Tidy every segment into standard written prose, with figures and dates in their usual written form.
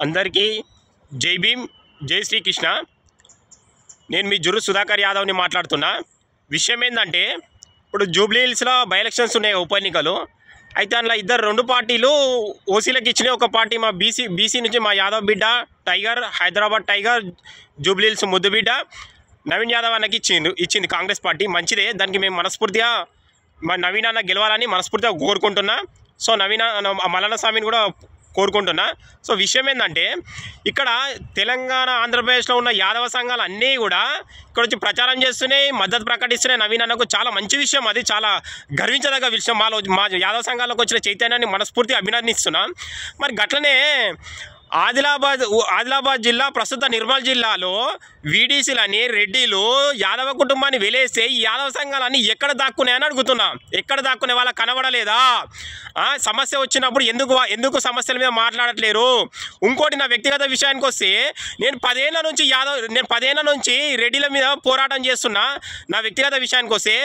అందరికీ జై భీమ్, జై శ్రీకృష్ణ. నేను మీ జురు సుధాకర్ యాదవ్ని మాట్లాడుతున్నా. విషయం ఏంటంటే, ఇప్పుడు జూబ్లీ హిల్స్లో బై ఎలక్షన్స్ ఉన్నాయి, ఉప ఎన్నికలు. అయితే అందులో రెండు పార్టీలు ఓసీలకు ఇచ్చినాయి. ఒక పార్టీ మా బీసీ నుంచి మా యాదవ్ బిడ్డ tiger, Hyderabad tiger, Jubilee hills ముద్దు బిడ్డ నవీన్ యాదవ్ అన్నకి ఇచ్చింది కాంగ్రెస్ పార్టీ. మంచిదే, దానికి మేము మనస్ఫూర్తిగా మా నవీన్ అన్న గెలవాలని మనస్ఫూర్తిగా కోరుకుంటున్నా. సో నవీన్ మల్లన్న స్వామిని కూడా కోరుకుంటున్నా. సో విషయం ఏంటంటే, ఇక్కడ తెలంగాణ ఆంధ్రప్రదేశ్లో ఉన్న యాదవ సంఘాలు అన్నీ కూడా ఇక్కడ వచ్చి ప్రచారం చేస్తున్నాయి, మద్దతు ప్రకటిస్తున్నాయి. నవీన్ అన్నకు చాలా మంచి విషయం, అది చాలా గర్వించదగ్గ విషయం. మా యాదవ సంఘాలకు వచ్చిన చైతన్యాన్ని మనస్ఫూర్తిగా అభినందిస్తున్నాం. మరి గట్లనే ఆదిలాబాద్ జిల్లా, ప్రస్తుత నిర్మల్ జిల్లాలో వీడీసీలని, రెడ్డిలు యాదవ కుటుంబాన్ని వెలేస్తే ఈ యాదవ సంఘాలన్నీ ఎక్కడ దాక్కున్నాయని అడుగుతున్నా. ఎక్కడ దాక్కునే వాళ్ళకి కనబడలేదా? సమస్య వచ్చినప్పుడు ఎందుకు సమస్యల మీద మాట్లాడట్లేరు? ఇంకోటి, నా వ్యక్తిగత విషయానికి వస్తే, నేను 10 ఏళ్ళ నుంచి రెడ్డిల మీద పోరాటం చేస్తున్నా. నా వ్యక్తిగత విషయానికి వస్తే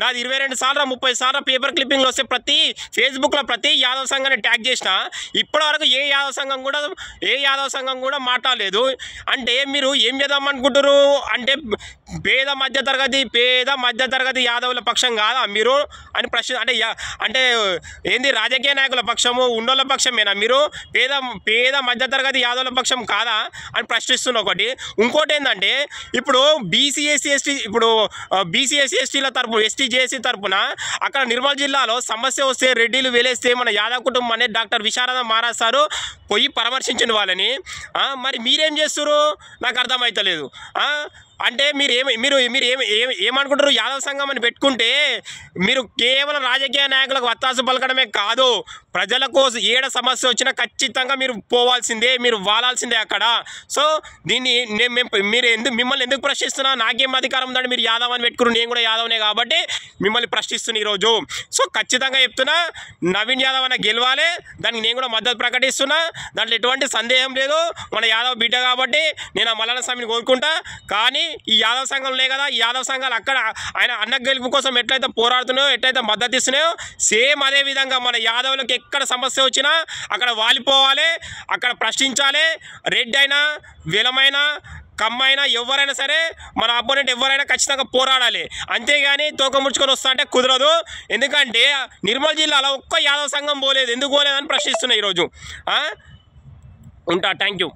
నాది 22 సార్లు 30 సార్లు పేపర్ క్లిప్పింగ్లు వస్తే ప్రతి ఫేస్బుక్లో ప్రతి యాదవ సంఘాన్ని ట్యాగ్ చేసిన. ఇప్పటివరకు ఏ యాదవ సంఘం కూడా మాట్లాడలేదు. అంటే మీరు ఏం చేద్దామనుకుంటారు? అంటే పేద మధ్యతరగతి యాదవుల పక్షం కాదా మీరు అని ప్రశ్న. అంటే ఏంది, రాజకీయ నాయకుల పక్షము, ఉన్నోళ్ళ పక్షమేనా మీరు? పేద మధ్యతరగతి యాదవుల పక్షం కాదా అని ప్రశ్నిస్తున్న ఒకటి. ఇంకోటి ఏంటంటే, ఇప్పుడు బీసీ ఎస్సీ ఎస్టీల తరపు, ఎస్టీ జేసీ తరపున అక్కడ నిర్మల్ జిల్లాలో సమస్య వస్తే రెడ్డిలు వేలేస్తే మన యాదవ్ కుటుంబాన్ని డాక్టర్ విశారద మహారాజ్ సారు పోయి పరామర్శించిన వాళ్ళని. మరి మీరేం చేస్తారు నాకు అర్థమవుతలేదు. అంటే మీరు ఏమనుకుంటారు? యాదవ సంఘం అని పెట్టుకుంటే మీరు కేవలం రాజకీయ నాయకులకు వత్తాసు పలకడమే కాదు, ప్రజల కోసం ఏడ సమస్య వచ్చినా ఖచ్చితంగా మీరు పోవాల్సిందే, మీరు వాలాల్సిందే అక్కడ. సో దీన్ని మిమ్మల్ని ఎందుకు ప్రశ్నిస్తున్నా? నాకేం అధికారం ఉందంటే మీరు యాదవ్ అని పెట్టుకున్నారు, నేను కూడా యాదవ్నే కాబట్టి మిమ్మల్ని ప్రశ్నిస్తున్నా ఈరోజు. సో ఖచ్చితంగా చెప్తున్నా, నవీన్ యాదవ్ అన్న గెలవాలి, దానికి నేను కూడా మద్దతు ప్రకటిస్తున్నా. దాంట్లో ఎటువంటి సందేహం లేదు. మన యాదవ్ బిడ్డ కాబట్టి నేను ఆ మల్లన్న స్వామిని కోరుకుంటా. కానీ ఈ యాదవ సంఘాలు ఉన్నాయి కదా, ఈ యాదవ సంఘాలు అక్కడ ఆయన అన్న గెలుపు కోసం ఎట్లయితే పోరాడుతున్నాయో, ఎట్లయితే మద్దతు ఇస్తున్నాయో, సేమ్ అదే విధంగా మన యాదవులకు ఎక్కడ సమస్య వచ్చినా అక్కడ వాలిపోవాలి, అక్కడ ప్రశ్నించాలి. రెడ్డి అయినా, వెలమైనా, కమ్మైనా, ఎవరైనా సరే, మన అపోనెంట్ ఎవరైనా ఖచ్చితంగా పోరాడాలి. అంతేగాని తోక ముడుచుకొని వస్తా అంటే కుదరదు. ఎందుకంటే నిర్మల్ జిల్లాలో ఒక్క యాదవ సంఘం పోలేదు, ఎందుకు పోలేదని ప్రశ్నిస్తున్నాయి ఈరోజు. ఉంటా. Thank you.